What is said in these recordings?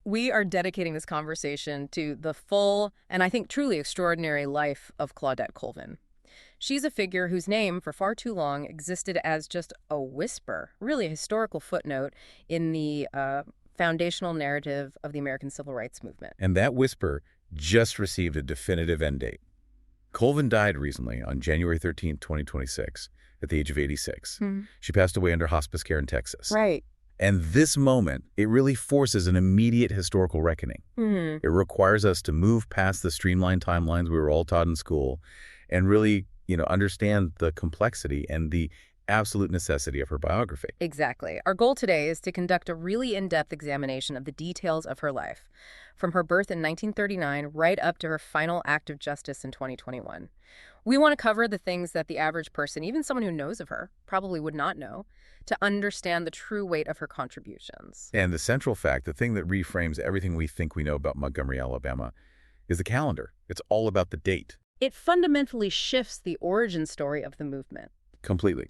We are dedicating this conversation to the full and I think truly extraordinary life of Claudette Colvin. She's a figure whose name, for far too long, existed as just a whisper, really a historical footnote in the foundational narrative of the American Civil Rights Movement. And that whisper just received a definitive end date. Colvin died recently on January 13th, 2026, at the age of 86. She passed away under hospice care in Texas. Right. And this moment, it really forces an immediate historical reckoning. It requires us to move past the streamlined timelines we were all taught in school and really, understand the complexity and the absolute necessity of her biography. Exactly. Our goal today is to conduct a really in-depth examination of the details of her life, from her birth in 1939 right up to her final act of justice in 2021. We want to cover the things that the average person, even someone who knows of her, probably would not know, to understand the true weight of her contributions. And the central fact, the thing that reframes everything we think we know about Montgomery, Alabama, is the calendar. It's all about the date. It fundamentally shifts the origin story of the movement. Completely.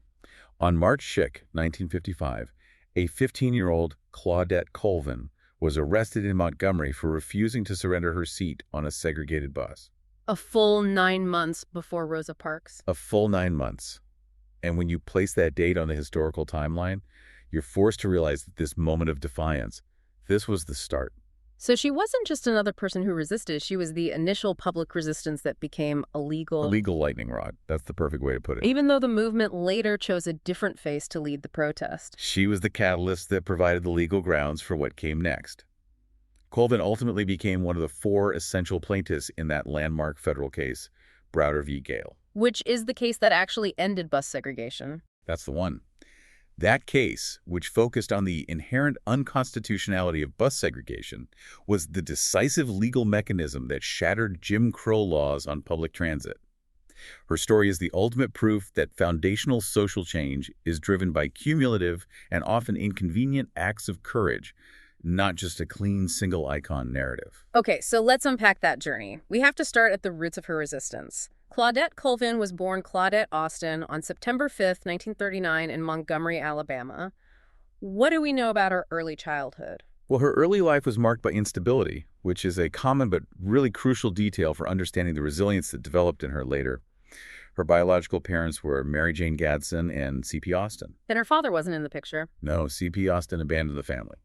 On March 6, 1955, a 15-year-old Claudette Colvin was arrested in Montgomery for refusing to surrender her seat on a segregated bus. A full 9 months before Rosa Parks. A full 9 months. And when you place that date on the historical timeline, you're forced to realize that this moment of defiance, this was the start. So she wasn't just another person who resisted. She was the initial public resistance that became illegal. A legal lightning rod. That's the perfect way to put it. Even though the movement later chose a different face to lead the protest. She was the catalyst that provided the legal grounds for what came next. Colvin ultimately became one of the 4 essential plaintiffs in that landmark federal case, Browder v. Gayle. Which is the case that actually ended bus segregation. That's the one. That case, which focused on the inherent unconstitutionality of bus segregation, was the decisive legal mechanism that shattered Jim Crow laws on public transit. Her story is the ultimate proof that foundational social change is driven by cumulative and often inconvenient acts of courage, not just a clean single-icon narrative. Okay, so let's unpack that journey. We have to start at the roots of her resistance. Claudette Colvin was born Claudette Austin on September 5th, 1939 in Montgomery, Alabama. What do we know about her early childhood? Well, her early life was marked by instability, which is a common but really crucial detail for understanding the resilience that developed in her later. Her biological parents were Mary Jane Gadsden and C.P. Austin. Then her father wasn't in the picture. No, C.P. Austin abandoned the family.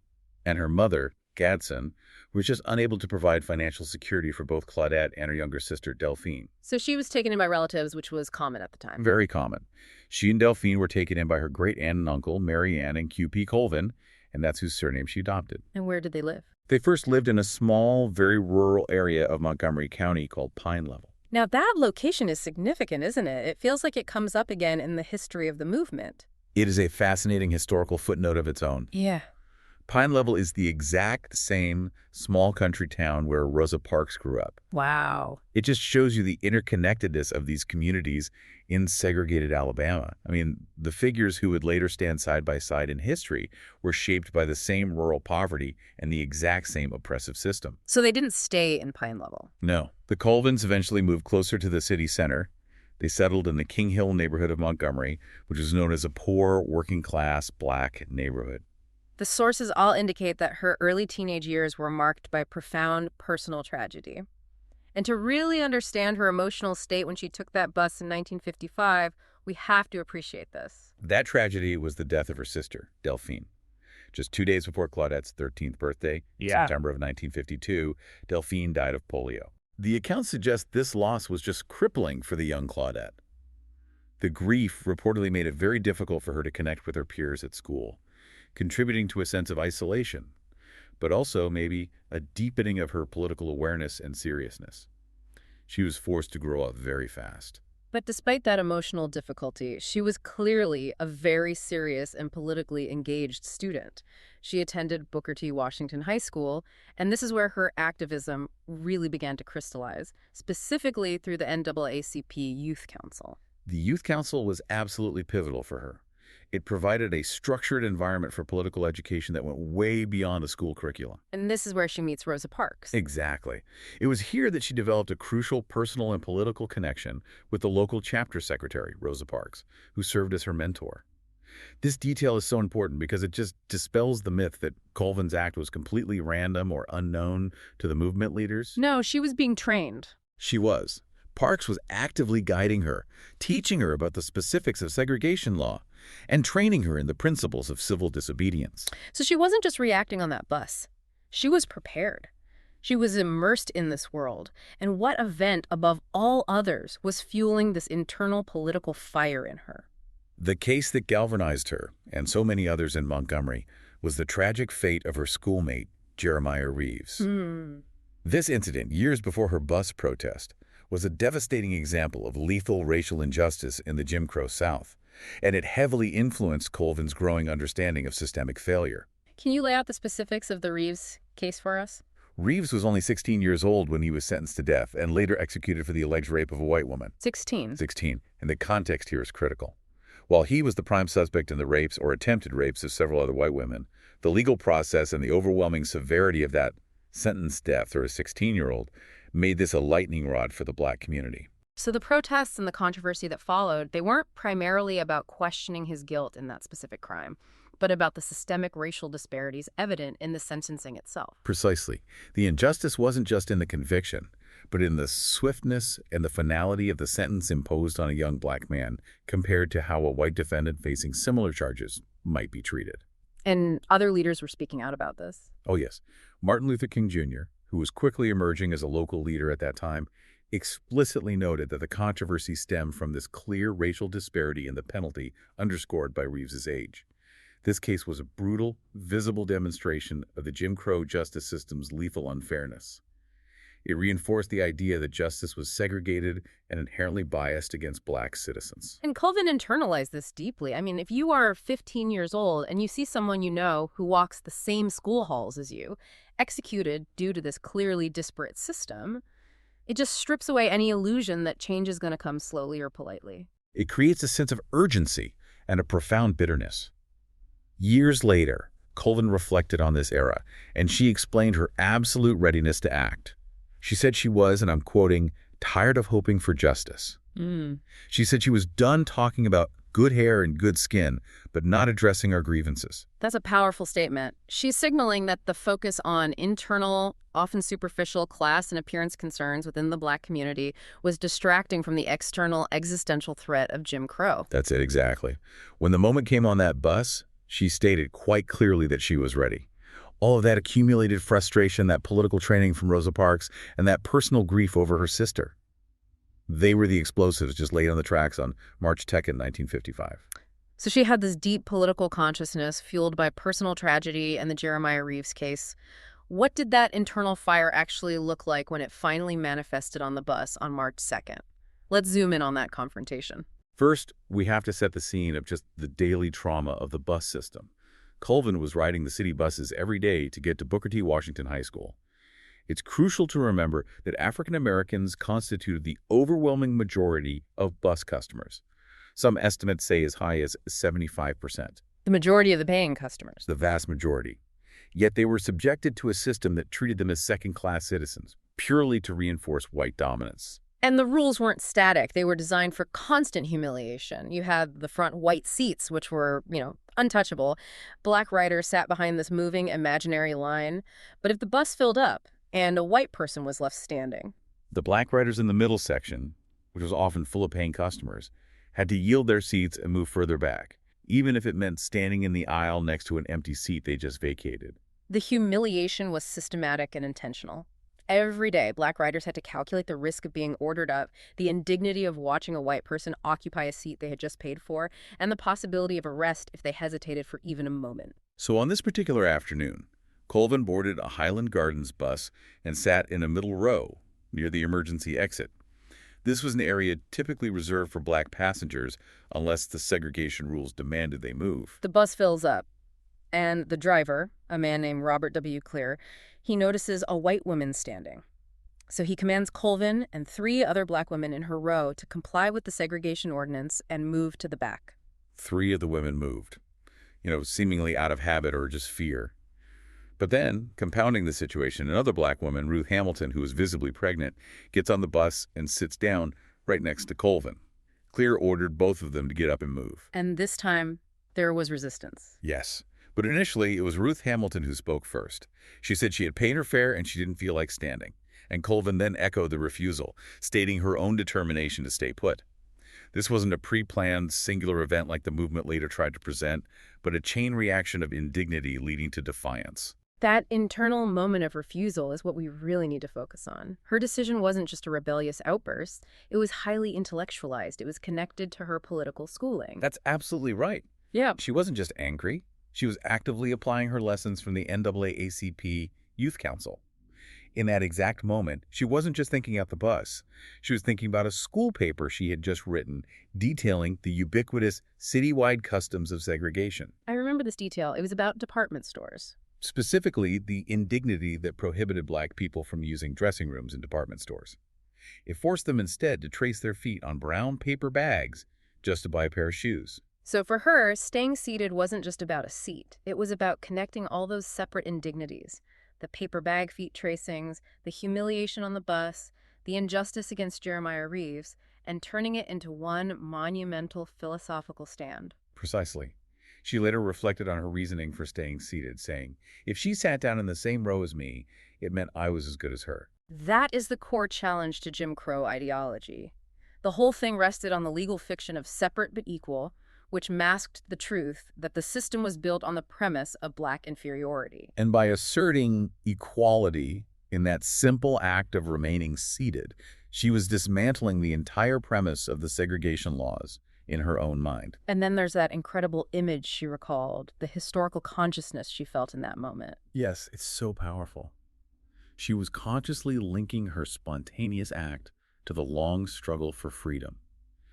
And her mother, Gadsden, was just unable to provide financial security for both Claudette and her younger sister, Delphine. So she was taken in by relatives, which was common at the time. Very common. She and Delphine were taken in by her great-aunt and uncle, Mary Ann and Q.P. Colvin, and that's whose surname she adopted. And where did they live? They first lived in a small, very rural area of Montgomery County called Pine Level. Now that location is significant, isn't it? It feels like it comes up again in the history of the movement. It is a fascinating historical footnote of its own. Yeah. Pine Level is the exact same small country town where Rosa Parks grew up. Wow. It just shows you the interconnectedness of these communities in segregated Alabama. I mean, the figures who would later stand side by side in history were shaped by the same rural poverty and the exact same oppressive system. So they didn't stay in Pine Level. No. The Colvins eventually moved closer to the city center. They settled in the King Hill neighborhood of Montgomery, which was known as a poor, working-class, black neighborhood. The sources all indicate that her early teenage years were marked by profound personal tragedy. And to really understand her emotional state when she took that bus in 1955, we have to appreciate this. That tragedy was the death of her sister, Delphine. Just 2 days before Claudette's 13th birthday, in September of 1952, Delphine died of polio. The accounts suggest this loss was just crippling for the young Claudette. The grief reportedly made it very difficult for her to connect with her peers at school, contributing to a sense of isolation, but also maybe a deepening of her political awareness and seriousness. She was forced to grow up very fast. But despite that emotional difficulty, she was clearly a very serious and politically engaged student. She attended Booker T. Washington High School, and this is where her activism really began to crystallize, specifically through the NAACP Youth Council. The Youth Council was absolutely pivotal for her. It provided a structured environment for political education that went way beyond the school curriculum. And this is where she meets Rosa Parks. Exactly. It was here that she developed a crucial personal and political connection with the local chapter secretary, Rosa Parks, who served as her mentor. This detail is so important because it just dispels the myth that Colvin's act was completely random or unknown to the movement leaders. No, she was being trained. She was. Parks was actively guiding her, teaching her about the specifics of segregation law, and training her in the principles of civil disobedience. So she wasn't just reacting on that bus. She was prepared. She was immersed in this world. And what event, above all others, was fueling this internal political fire in her? The case that galvanized her, and so many others in Montgomery, was the tragic fate of her schoolmate, Jeremiah Reeves. This incident, years before her bus protest, was a devastating example of lethal racial injustice in the Jim Crow South, and it heavily influenced Colvin's growing understanding of systemic failure. Can you lay out the specifics of the Reeves case for us? Reeves was only 16 years old when he was sentenced to death and later executed for the alleged rape of a white woman. 16. 16, and the context here is critical. While he was the prime suspect in the rapes or attempted rapes of several other white women, the legal process and the overwhelming severity of that sentenced death for a 16-year-old made this a lightning rod for the black community. So the protests and the controversy that followed, they weren't primarily about questioning his guilt in that specific crime, but about the systemic racial disparities evident in the sentencing itself. Precisely. The injustice wasn't just in the conviction, but in the swiftness and the finality of the sentence imposed on a young black man compared to how a white defendant facing similar charges might be treated. And other leaders were speaking out about this. Oh yes. Martin Luther King Jr., who was quickly emerging as a local leader at that time, explicitly noted that the controversy stemmed from this clear racial disparity in the penalty underscored by Reeves's age. This case was a brutal, visible demonstration of the Jim Crow justice system's lethal unfairness. It reinforced the idea that justice was segregated and inherently biased against black citizens. And Colvin internalized this deeply. I mean, if you are 15 years old and you see someone you know who walks the same school halls as you, executed due to this clearly disparate system, it just strips away any illusion that change is going to come slowly or politely. It creates a sense of urgency and a profound bitterness. Years later, Colvin reflected on this era, and she explained her absolute readiness to act. She said she was, and I'm quoting, tired of hoping for justice. She said she was done talking about good hair and good skin, but not addressing our grievances. That's a powerful statement. She's signaling that the focus on internal, often superficial class and appearance concerns within the black community was distracting from the external existential threat of Jim Crow. That's it, exactly. When the moment came on that bus, she stated quite clearly that she was ready. All of that accumulated frustration, that political training from Rosa Parks, and that personal grief over her sister. They were the explosives just laid on the tracks on March 2nd, 1955. So she had this deep political consciousness fueled by personal tragedy and the Jeremiah Reeves case. What did that internal fire actually look like when it finally manifested on the bus on March 2nd? Let's zoom in on that confrontation. First, we have to set the scene of just the daily trauma of the bus system. Colvin was riding the city buses every day to get to Booker T. Washington High School. It's crucial to remember that African Americans constituted the overwhelming majority of bus customers. Some estimates say as high as 75%. The majority of the paying customers. The vast majority. Yet they were subjected to a system that treated them as second-class citizens, purely to reinforce white dominance. And the rules weren't static. They were designed for constant humiliation. You had the front white seats, which were, untouchable. Black riders sat behind this moving imaginary line. But if the bus filled up and a white person was left standing, the black riders in the middle section, which was often full of paying customers, had to yield their seats and move further back, even if it meant standing in the aisle next to an empty seat they just vacated. The humiliation was systematic and intentional. Every day, black riders had to calculate the risk of being ordered up, the indignity of watching a white person occupy a seat they had just paid for, and the possibility of arrest if they hesitated for even a moment. So on this particular afternoon, Colvin boarded a Highland Gardens bus and sat in a middle row near the emergency exit. This was an area typically reserved for black passengers unless the segregation rules demanded they move. The bus fills up, and the driver, a man named Robert W. Clear, he notices a white woman standing. So he commands Colvin and 3 other black women in her row to comply with the segregation ordinance and move to the back. 3 of the women moved, seemingly out of habit or just fear. But then, compounding the situation, another black woman, Ruth Hamilton, who was visibly pregnant, gets on the bus and sits down right next to Colvin. Clear ordered both of them to get up and move. And this time, There was resistance. Yes. But initially, it was Ruth Hamilton who spoke first. She said she had paid her fare and she didn't feel like standing. And Colvin then echoed the refusal, stating her own determination to stay put. This wasn't a pre-planned, singular event like the movement later tried to present, but a chain reaction of indignity leading to defiance. That internal moment of refusal is what we really need to focus on. Her decision wasn't just a rebellious outburst. It was highly intellectualized. It was connected to her political schooling. That's absolutely right. Yeah. She wasn't just angry. She was actively applying her lessons from the NAACP Youth Council. In that exact moment, she wasn't just thinking out the bus. She was thinking about a school paper she had just written detailing the ubiquitous citywide customs of segregation. I remember this detail. It was about department stores. Specifically, the indignity that prohibited Black people from using dressing rooms in department stores. It forced them instead to trace their feet on brown paper bags just to buy a pair of shoes. So for her, staying seated wasn't just about a seat. It was about connecting all those separate indignities. The paper bag feet tracings, the humiliation on the bus, the injustice against Jeremiah Reeves, and turning it into one monumental philosophical stand. Precisely. She later reflected on her reasoning for staying seated, saying, if she sat down in the same row as me, it meant I was as good as her. That is the core challenge to Jim Crow ideology. The whole thing rested on the legal fiction of separate but equal, which masked the truth that the system was built on the premise of Black inferiority. And by asserting equality in that simple act of remaining seated, she was dismantling the entire premise of the segregation laws in her own mind. And then there's that incredible image she recalled, the historical consciousness she felt in that moment. Yes, it's so powerful. She was consciously linking her spontaneous act to the long struggle for freedom.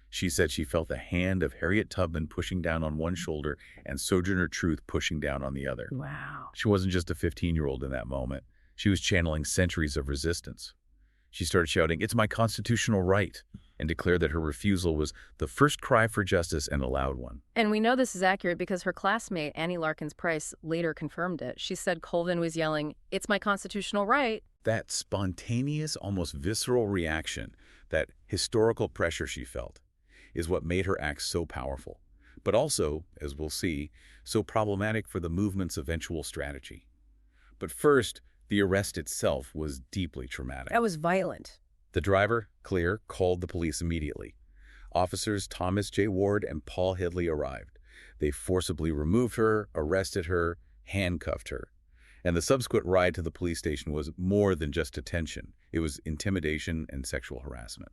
She said she felt the hand of Harriet Tubman pushing down on one shoulder and Sojourner Truth pushing down on the other. Wow. She wasn't just a 15-year-old in that moment. She was channeling centuries of resistance. She started shouting, "It's my constitutional right," and declared that her refusal was the first cry for justice and a loud one. And we know this is accurate because her classmate, Annie Larkins Price, later confirmed it. She said Colvin was yelling, "It's my constitutional right." That spontaneous, almost visceral reaction, that historical pressure she felt, is what made her act so powerful, but also, as we'll see, so problematic for the movement's eventual strategy. But first, the arrest itself was deeply traumatic. That was violent. The driver, Clear, called the police immediately. Officers Thomas J. Ward and Paul Headley arrived. They forcibly removed her, arrested her, handcuffed her. And the subsequent ride to the police station was more than just detention. It was intimidation and sexual harassment.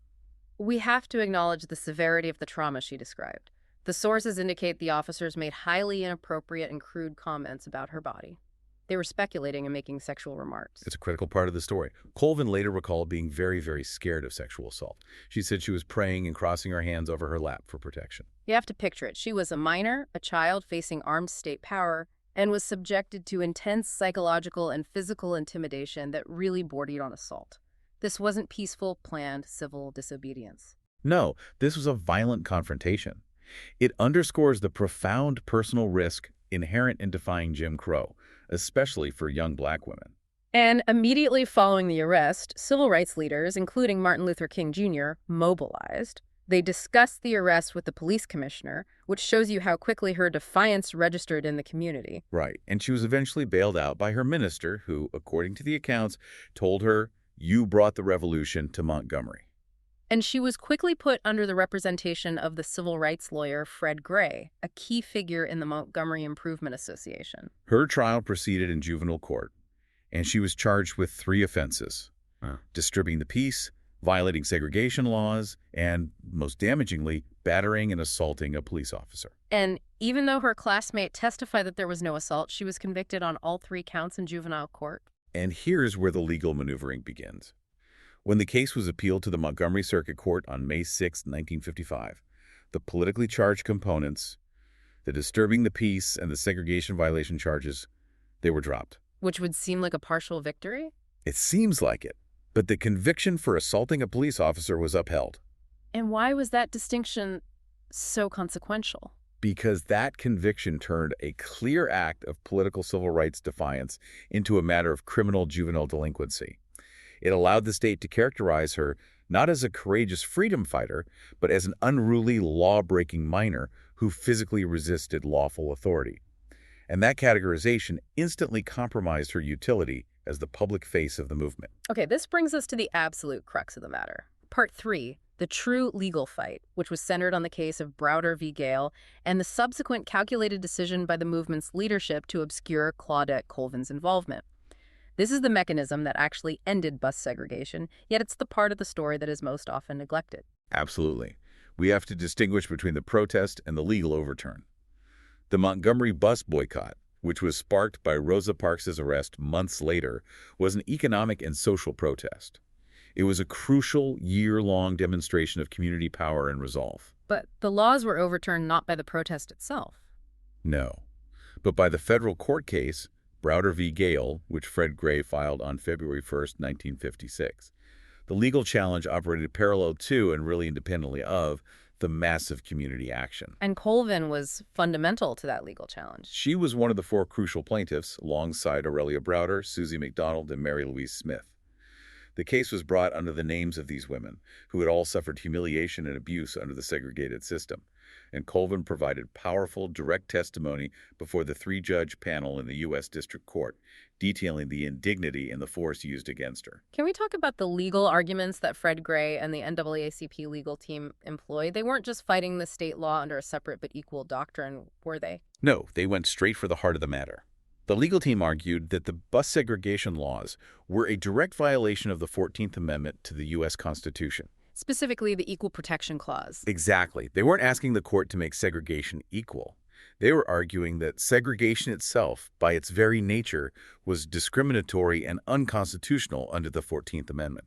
We have to acknowledge the severity of the trauma she described. The sources indicate the officers made highly inappropriate and crude comments about her body. They were speculating and making sexual remarks. It's a critical part of the story. Colvin later recalled being very, very scared of sexual assault. She said she was praying and crossing her hands over her lap for protection. You have to picture it. She was a minor, a child facing armed state power, and was subjected to intense psychological and physical intimidation that really bordered on assault. This wasn't peaceful, planned civil disobedience. No, this was a violent confrontation. It underscores the profound personal risk inherent in defying Jim Crow, especially for young Black women. And immediately following the arrest, civil rights leaders, including Martin Luther King Jr., mobilized. They discussed the arrest with the police commissioner, which shows you how quickly her defiance registered in the community. Right, and she was eventually bailed out by her minister, who, according to the accounts, told her, "You brought the revolution to Montgomery." And she was quickly put under the representation of the civil rights lawyer Fred Gray, a key figure in the Montgomery Improvement Association. Her trial proceeded in juvenile court, and she was charged with 3 offenses: disturbing the peace, violating segregation laws, and, most damagingly, battering and assaulting a police officer. And even though her classmate testified that there was no assault, she was convicted on all 3 counts in juvenile court. And here's where the legal maneuvering begins. When the case was appealed to the Montgomery Circuit Court on May 6, 1955, the politically charged components, the disturbing the peace and the segregation violation charges, they were dropped. Which would seem like a partial victory? It seems like it, but the conviction for assaulting a police officer was upheld. And why was that distinction so consequential? Because that conviction turned a clear act of political civil rights defiance into a matter of criminal juvenile delinquency. It allowed the state to characterize her not as a courageous freedom fighter, but as an unruly, law-breaking minor who physically resisted lawful authority. And that categorization instantly compromised her utility as the public face of the movement. Okay, this brings us to the absolute crux of the matter. Part 3, the true legal fight, which was centered on the case of Browder v. Gayle and the subsequent calculated decision by the movement's leadership to obscure Claudette Colvin's involvement. This is the mechanism that actually ended bus segregation, yet it's the part of the story that is most often neglected. Absolutely. We have to distinguish between the protest and the legal overturn. The Montgomery bus boycott, which was sparked by Rosa Parks' arrest months later, was an economic and social protest. It was a crucial, year-long demonstration of community power and resolve. But the laws were overturned not by the protest itself. No, but by the federal court case, Browder v. Gayle, which Fred Gray filed on February 1, 1956. The legal challenge operated parallel to and really independently of the massive community action. And Colvin was fundamental to that legal challenge. She was one of the 4 crucial plaintiffs, alongside Aurelia Browder, Susie McDonald, and Mary Louise Smith. The case was brought under the names of these women, who had all suffered humiliation and abuse under the segregated system. And Colvin provided powerful, direct testimony before the 3-judge panel in the U.S. District Court, detailing the indignity and the force used against her. Can we talk about the legal arguments that Fred Gray and the NAACP legal team employed? They weren't just fighting the state law under a separate but equal doctrine, were they? No, they went straight for the heart of the matter. The legal team argued that the bus segregation laws were a direct violation of the 14th Amendment to the U.S. Constitution. Specifically, the Equal Protection Clause. Exactly. They weren't asking the court to make segregation equal. They were arguing that segregation itself, by its very nature, was discriminatory and unconstitutional under the 14th Amendment.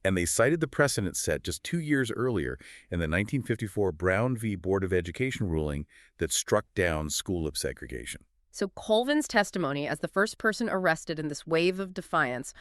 And they cited the precedent set just 2 years earlier in the 1954 Brown v. Board of Education ruling that struck down school segregation. So Colvin's testimony as the first person arrested in this wave of defiance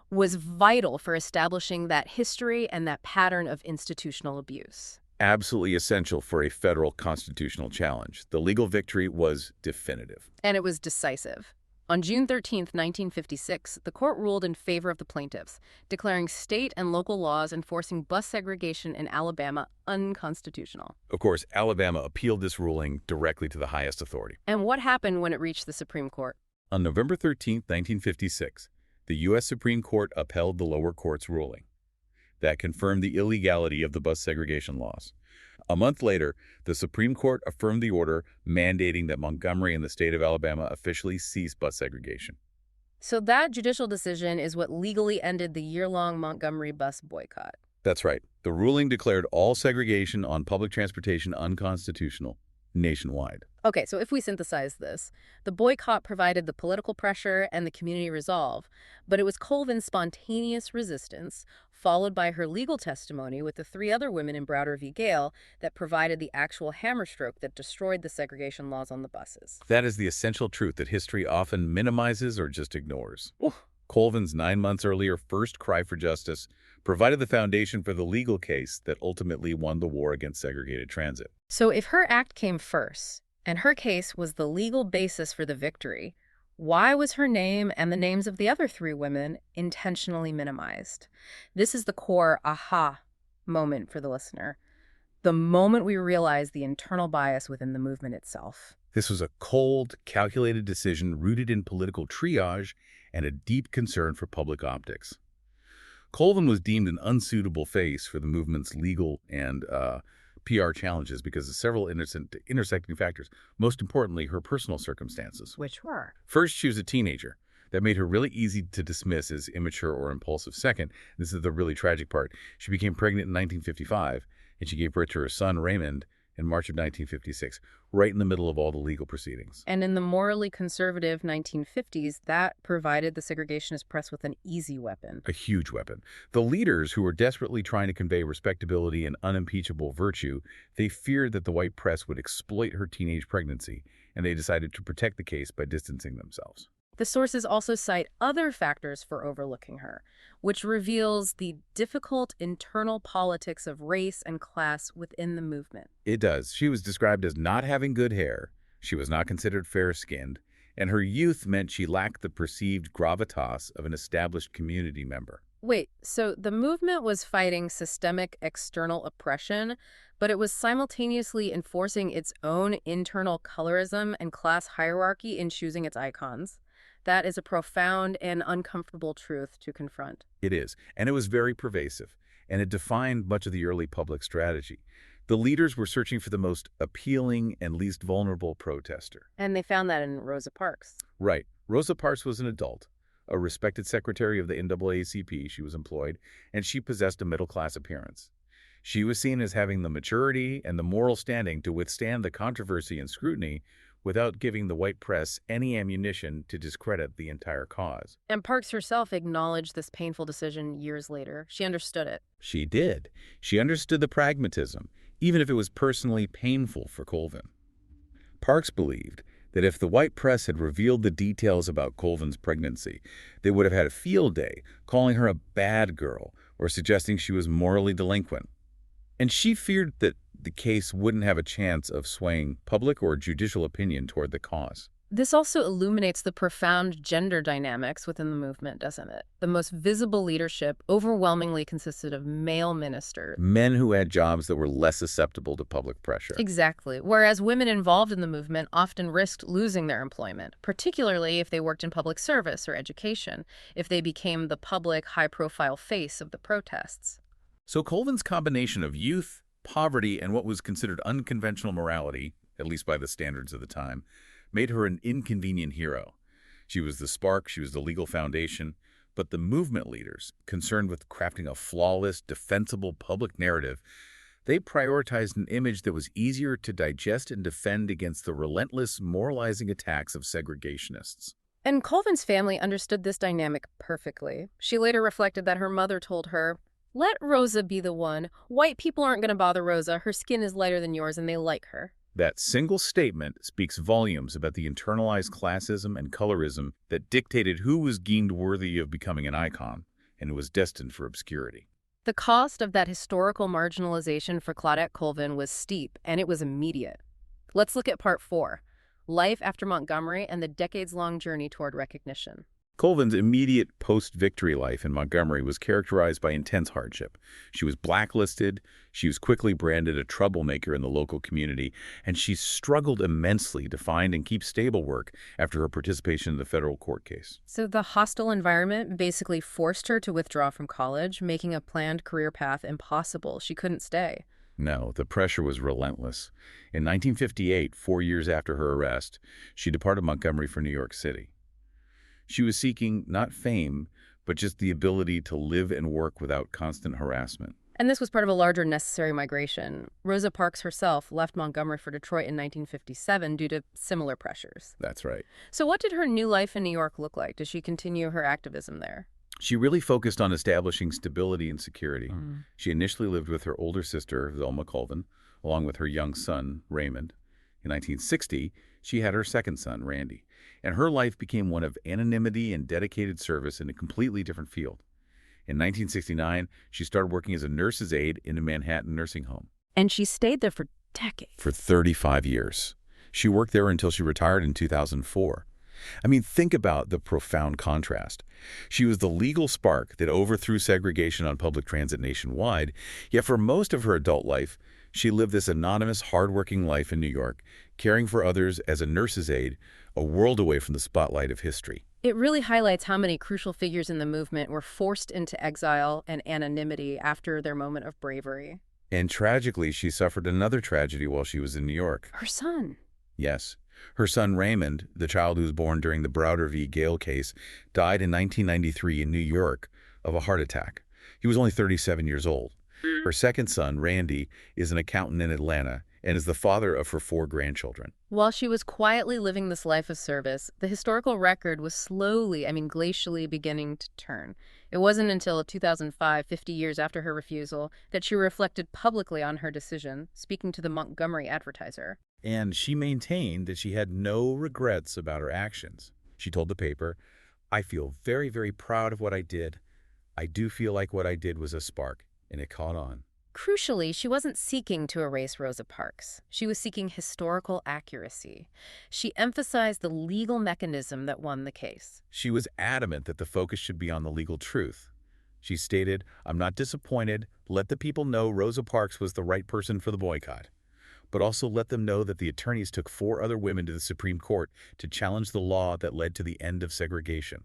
was vital for establishing that history and that pattern of institutional abuse. Absolutely essential for a federal constitutional challenge. The legal victory was definitive. And it was decisive. On June 13, 1956, the court ruled in favor of the plaintiffs, declaring state and local laws enforcing bus segregation in Alabama unconstitutional. Of course, Alabama appealed this ruling directly to the highest authority. And what happened when it reached the Supreme Court? On November 13, 1956, the U.S. Supreme Court upheld the lower court's ruling. That confirmed the illegality of the bus segregation laws. A month later, the Supreme Court affirmed the order mandating that Montgomery and the state of Alabama officially cease bus segregation. So that judicial decision is what legally ended the year-long Montgomery bus boycott. That's right. The ruling declared all segregation on public transportation unconstitutional nationwide. Okay, so if we synthesize this, the boycott provided the political pressure and the community resolve, but it was Colvin's spontaneous resistance, followed by her legal testimony with the 3 other women in Browder v. Gayle, that provided the actual hammerstroke that destroyed the segregation laws on the buses. That is the essential truth that history often minimizes or just ignores. Ooh. Colvin's 9 months earlier first cry for justice provided the foundation for the legal case that ultimately won the war against segregated transit. So if her act came first, and her case was the legal basis for the victory, why was her name and the names of the other 3 women intentionally minimized? This is the core aha moment for the listener. The moment we realize the internal bias within the movement itself. This was a cold, calculated decision rooted in political triage and a deep concern for public optics. Colvin was deemed an unsuitable face for the movement's legal and PR challenges because of several intersecting factors, most importantly, her personal circumstances. Which were? First, she was a teenager. That made her really easy to dismiss as immature or impulsive. Second, this is the really tragic part, she became pregnant in 1955, and she gave birth to her son, Raymond, in March of 1956, right in the middle of all the legal proceedings. And in the morally conservative 1950s, that provided the segregationist press with an easy weapon. A huge weapon. The leaders, who were desperately trying to convey respectability and unimpeachable virtue, they feared that the white press would exploit her teenage pregnancy, and they decided to protect the case by distancing themselves. The sources also cite other factors for overlooking her, which reveals the difficult internal politics of race and class within the movement. It does. She was described as not having good hair, she was not considered fair-skinned, and her youth meant she lacked the perceived gravitas of an established community member. Wait, so the movement was fighting systemic external oppression, but it was simultaneously enforcing its own internal colorism and class hierarchy in choosing its icons. That is a profound and uncomfortable truth to confront. It is, and it was very pervasive, and it defined much of the early public strategy. The leaders were searching for the most appealing and least vulnerable protester. And they found that in Rosa Parks. Right. Rosa Parks was an adult, a respected secretary of the NAACP. She was employed, and she possessed a middle-class appearance. She was seen as having the maturity and the moral standing to withstand the controversy and scrutiny without giving the white press any ammunition to discredit the entire cause. And Parks herself acknowledged this painful decision years later. She understood it. She did. She understood the pragmatism, even if it was personally painful for Colvin. Parks believed that if the white press had revealed the details about Colvin's pregnancy, they would have had a field day, calling her a bad girl or suggesting she was morally delinquent. And she feared that the case wouldn't have a chance of swaying public or judicial opinion toward the cause. This also illuminates the profound gender dynamics within the movement, doesn't it? The most visible leadership overwhelmingly consisted of male ministers. Men who had jobs that were less susceptible to public pressure. Exactly. Whereas women involved in the movement often risked losing their employment, particularly if they worked in public service or education, if they became the public, high-profile face of the protests. So Colvin's combination of youth, poverty, and what was considered unconventional morality, at least by the standards of the time, made her an inconvenient hero. She was the spark, she was the legal foundation, but the movement leaders, concerned with crafting a flawless, defensible public narrative, they prioritized an image that was easier to digest and defend against the relentless, moralizing attacks of segregationists. And Colvin's family understood this dynamic perfectly. She later reflected that her mother told her, "Let Rosa be the one. White people aren't going to bother Rosa. Her skin is lighter than yours and they like her." That single statement speaks volumes about the internalized classism and colorism that dictated who was deemed worthy of becoming an icon and was destined for obscurity. The cost of that historical marginalization for Claudette Colvin was steep, and it was immediate. Let's look at part 4, life after Montgomery and the decades-long journey toward recognition. Colvin's immediate post-victory life in Montgomery was characterized by intense hardship. She was blacklisted, she was quickly branded a troublemaker in the local community, and she struggled immensely to find and keep stable work after her participation in the federal court case. So the hostile environment basically forced her to withdraw from college, making a planned career path impossible. She couldn't stay. No, the pressure was relentless. In 1958, 4 years after her arrest, she departed Montgomery for New York City. She was seeking not fame, but just the ability to live and work without constant harassment. And this was part of a larger necessary migration. Rosa Parks herself left Montgomery for Detroit in 1957 due to similar pressures. That's right. So what did her new life in New York look like? Did she continue her activism there? She really focused on establishing stability and security. She initially lived with her older sister, Velma Colvin, along with her young son, Raymond. In 1960, she had her second son, Randy, and her life became one of anonymity and dedicated service in a completely different field. In 1969, she started working as a nurse's aide in a Manhattan nursing home. And she stayed there for decades. For 35 years. She worked there until she retired in 2004. I mean, think about the profound contrast. She was the legal spark that overthrew segregation on public transit nationwide, yet for most of her adult life, she lived this anonymous, hardworking life in New York, caring for others as a nurse's aide, a world away from the spotlight of history. It really highlights how many crucial figures in the movement were forced into exile and anonymity after their moment of bravery. And tragically, she suffered another tragedy while she was in New York. Her son. Yes. Her son Raymond, the child who was born during the Browder v. Gayle case, died in 1993 in New York of a heart attack. He was only 37 years old. Her second son, Randy, is an accountant in Atlanta and is the father of her 4 grandchildren. While she was quietly living this life of service, the historical record was glacially beginning to turn. It wasn't until 2005, 50 years after her refusal, that she reflected publicly on her decision, speaking to the Montgomery Advertiser. And she maintained that she had no regrets about her actions. She told the paper, "I feel very, very proud of what I did. I do feel like what I did was a spark, and it caught on." Crucially, she wasn't seeking to erase Rosa Parks. She was seeking historical accuracy. She emphasized the legal mechanism that won the case. She was adamant that the focus should be on the legal truth, She stated, "I'm not disappointed. Let the people know Rosa Parks was the right person for the boycott, but also let them know that the attorneys took 4 other women to the Supreme Court to challenge the law that led to the end of segregation."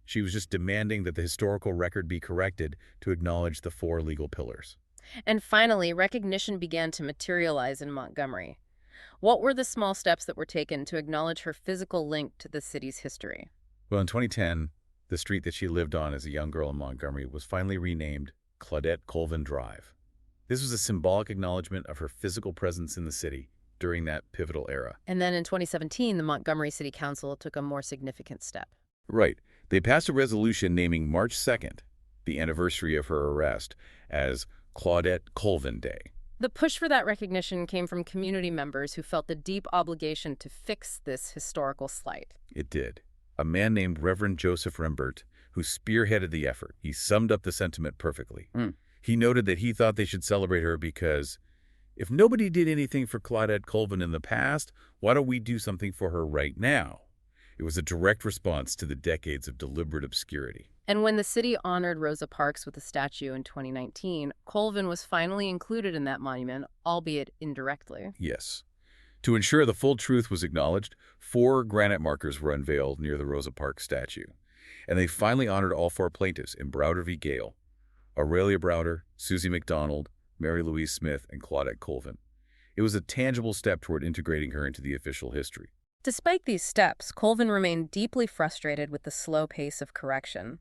She was just demanding that the historical record be corrected to acknowledge the 4 legal pillars. And finally, recognition began to materialize in Montgomery. What were the small steps that were taken to acknowledge her physical link to the city's history? Well, in 2010, the street that she lived on as a young girl in Montgomery was finally renamed Claudette Colvin Drive. This was a symbolic acknowledgement of her physical presence in the city during that pivotal era. And then in 2017, the Montgomery City Council took a more significant step. Right. They passed a resolution naming March 2nd, the anniversary of her arrest, as Claudette Colvin Day. The push for that recognition came from community members who felt the deep obligation to fix this historical slight. It did. A man named Reverend Joseph Rembert, who spearheaded the effort, he summed up the sentiment perfectly. He noted that he thought they should celebrate her because if nobody did anything for Claudette Colvin in the past, why don't we do something for her right now? It was a direct response to the decades of deliberate obscurity. And when the city honored Rosa Parks with a statue in 2019, Colvin was finally included in that monument, albeit indirectly. Yes. To ensure the full truth was acknowledged, 4 granite markers were unveiled near the Rosa Parks statue. And they finally honored all 4 plaintiffs in Browder v. Gayle: Aurelia Browder, Susie McDonald, Mary Louise Smith, and Claudette Colvin. It was a tangible step toward integrating her into the official history. Despite these steps, Colvin remained deeply frustrated with the slow pace of correction.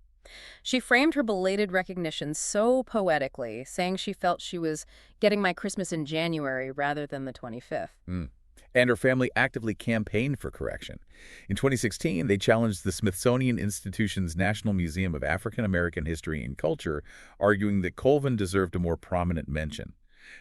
She framed her belated recognition so poetically, saying she felt she was getting my Christmas in January rather than the 25th. And her family actively campaigned for correction. In 2016, they challenged the Smithsonian Institution's National Museum of African American History and Culture, arguing that Colvin deserved a more prominent mention.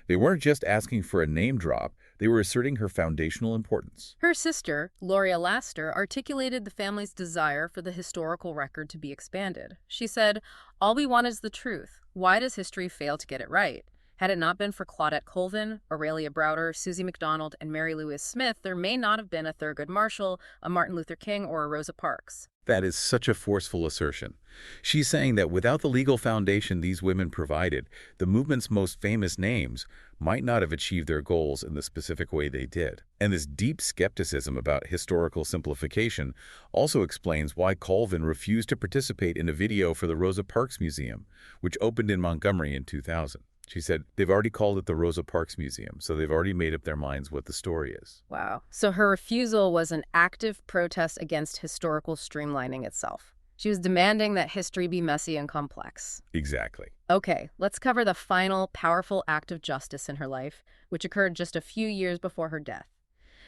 They weren't just asking for a name drop, they were asserting her foundational importance. Her sister, Gloria Laster, articulated the family's desire for the historical record to be expanded. She said, "All we want is the truth. Why does history fail to get it right? Had it not been for Claudette Colvin, Aurelia Browder, Susie McDonald, and Mary Louise Smith, there may not have been a Thurgood Marshall, a Martin Luther King, or a Rosa Parks." That is such a forceful assertion. She's saying that without the legal foundation these women provided, the movement's most famous names might not have achieved their goals in the specific way they did. And this deep skepticism about historical simplification also explains why Colvin refused to participate in a video for the Rosa Parks Museum, which opened in Montgomery in 2000. She said, they've already called it the Rosa Parks Museum, so they've already made up their minds what the story is. Wow. So her refusal was an active protest against historical streamlining itself. She was demanding that history be messy and complex. Exactly. Okay, let's cover the final powerful act of justice in her life, which occurred just a few years before her death.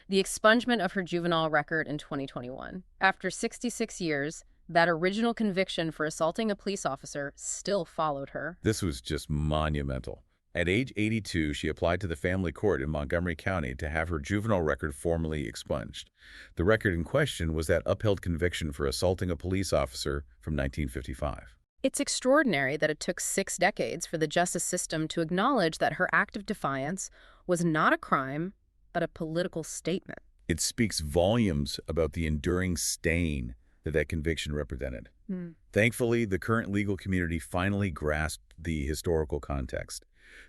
The expungement of her juvenile record in 2021. After 66 years, that original conviction for assaulting a police officer still followed her. This was just monumental. At age 82, she applied to the family court in Montgomery County to have her juvenile record formally expunged. The record in question was that upheld conviction for assaulting a police officer from 1955. It's extraordinary that it took 6 decades for the justice system to acknowledge that her act of defiance was not a crime, but a political statement. It speaks volumes about the enduring stain that conviction represented. Thankfully, the current legal community finally grasped the historical context.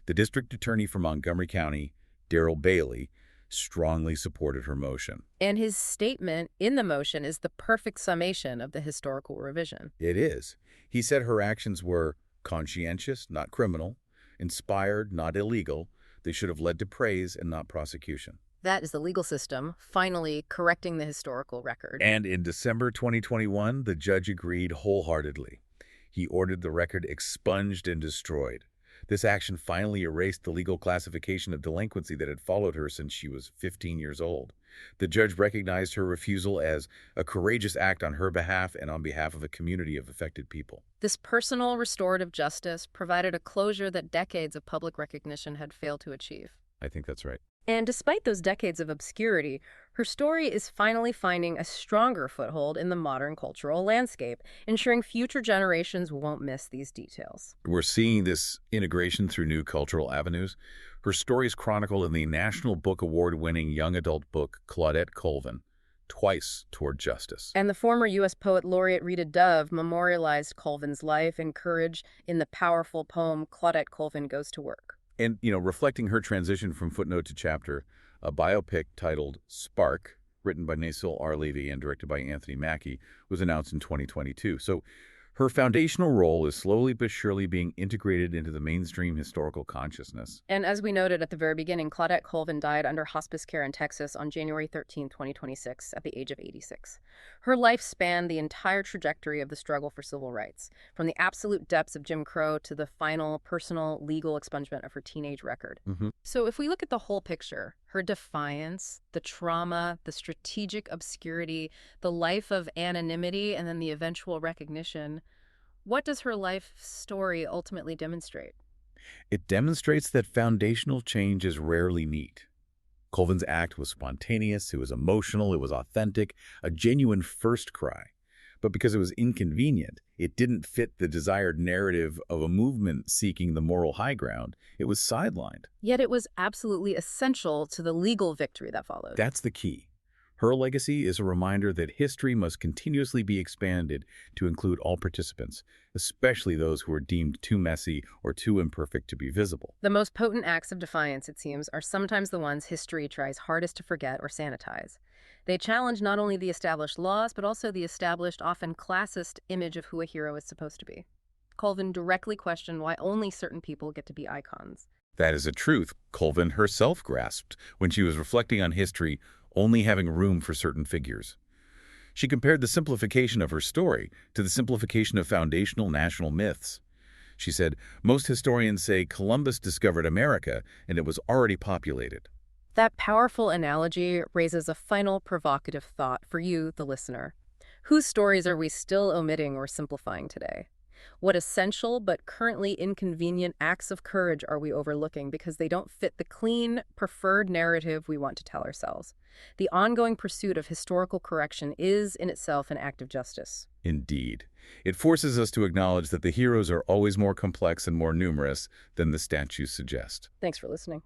The district attorney for Montgomery County, Darrell Bailey, strongly supported her motion. And his statement in the motion is the perfect summation of the historical revision. It is. He said her actions were conscientious, not criminal, inspired, not illegal. They should have led to praise and not prosecution. That is the legal system finally correcting the historical record. And in December 2021, the judge agreed wholeheartedly. He ordered the record expunged and destroyed. This action finally erased the legal classification of delinquency that had followed her since she was 15 years old. The judge recognized her refusal as a courageous act on her behalf and on behalf of a community of affected people. This personal restorative justice provided a closure that decades of public recognition had failed to achieve. I think that's right. And despite those decades of obscurity, her story is finally finding a stronger foothold in the modern cultural landscape, ensuring future generations won't miss these details. We're seeing this integration through new cultural avenues. Her story is chronicled in the National Book Award-winning young adult book, Claudette Colvin, twice toward justice. And the former U.S. poet laureate Rita Dove memorialized Colvin's life and courage in the powerful poem Claudette Colvin Goes to Work. And, reflecting her transition from footnote to chapter, a biopic titled Spark, written by Nasil R. Levy and directed by Anthony Mackie, was announced in 2022. So her foundational role is slowly but surely being integrated into the mainstream historical consciousness. And as we noted at the very beginning, Claudette Colvin died under hospice care in Texas on January 13, 2026, at the age of 86. Her life spanned the entire trajectory of the struggle for civil rights, from the absolute depths of Jim Crow to the final, personal, legal expungement of her teenage record. So if we look at the whole picture, her defiance, the trauma, the strategic obscurity, the life of anonymity, and then the eventual recognition, what does her life story ultimately demonstrate? It demonstrates that foundational change is rarely neat. Colvin's act was spontaneous, it was emotional, it was authentic, a genuine first cry. But because it was inconvenient, it didn't fit the desired narrative of a movement seeking the moral high ground. It was sidelined. Yet it was absolutely essential to the legal victory that followed. That's the key. Her legacy is a reminder that history must continuously be expanded to include all participants, especially those who are deemed too messy or too imperfect to be visible. The most potent acts of defiance, it seems, are sometimes the ones history tries hardest to forget or sanitize. They challenge not only the established laws, but also the established, often classist, image of who a hero is supposed to be. Colvin directly questioned why only certain people get to be icons. That is a truth Colvin herself grasped when she was reflecting on history only having room for certain figures. She compared the simplification of her story to the simplification of foundational national myths. She said, most historians say Columbus discovered America and it was already populated. That powerful analogy raises a final provocative thought for you, the listener. Whose stories are we still omitting or simplifying today? What essential but currently inconvenient acts of courage are we overlooking because they don't fit the clean, preferred narrative we want to tell ourselves? The ongoing pursuit of historical correction is in itself an act of justice. Indeed. It forces us to acknowledge that the heroes are always more complex and more numerous than the statues suggest. Thanks for listening.